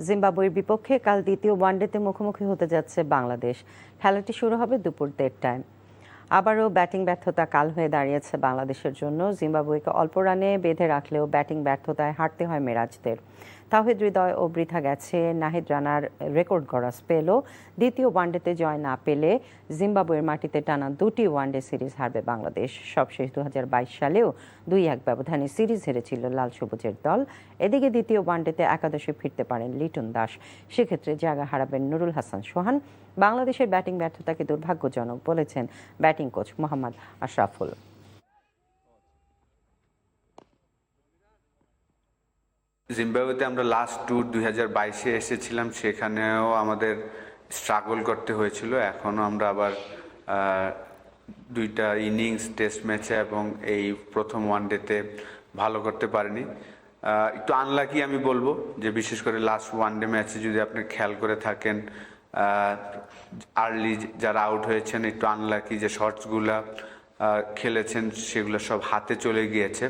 জিম্বাবুয়ের বিপক্ষে কাল দ্বিতীয় ওয়ানডেতে মুখোমুখি হতে যাচ্ছে বাংলাদেশ। খেলাটি শুরু হবে দুপুর 1:30টায়। আবারও ব্যাটিং ব্যর্থতা কাল হয়ে দাঁড়িয়েছে বাংলাদেশের জন্য। জিম্বাবুয়েকে অল্প রানে বেঁধে রাখলেও ব্যাটিং ব্যর্থতায় হারতে হয় মিরাজদের। তাওহিদ হৃদয় ও বৃথা গেছে নাহিদ রানার রেকর্ড গড়া স্পেলও। দ্বিতীয় ওয়ানডেতে জয় না পেলে জিম্বাবুয়ের মাটিতে টানা দুটি ওয়ানডে সিরিজ হারবে বাংলাদেশ। সবশেষ 2022 সালেও 2-1 ব্যবধানে সিরিজ হেরেছিল লাল সবুজের দল। এদিকে দ্বিতীয় ওয়ানডেতে একাদশে ফিরতে পারেন লিটন দাস। সেক্ষেত্রে জায়গা হারাবেন নুরুল হাসান সোহান। বাংলাদেশের ব্যাটিং ব্যর্থতাকে দুর্ভাগ্যজনক বলেছেন ব্যাটিং কোচ মোহাম্মদ আশরাফুল। জিম্বাবুয়েতে আমরা লাস্ট ট্যুর 2022-এ এসেছিলাম, সেখানেও আমাদের স্ট্রাগল করতে হয়েছিল। এখনও আমরা আবার দুইটা ইনিংস টেস্ট ম্যাচে এবং এই প্রথম ওয়ানডেতে ভালো করতে পারিনি। একটু আনলাকি আমি বলবো, যে বিশেষ করে লাস্ট ওয়ানডে ম্যাচে যদি আপনি খেয়াল করে থাকেন, আর্লি যারা আউট হয়েছেন একটু আনলাকি, যে শটসগুলা খেলেছেন সেগুলো সব হাতে চলে গিয়েছে।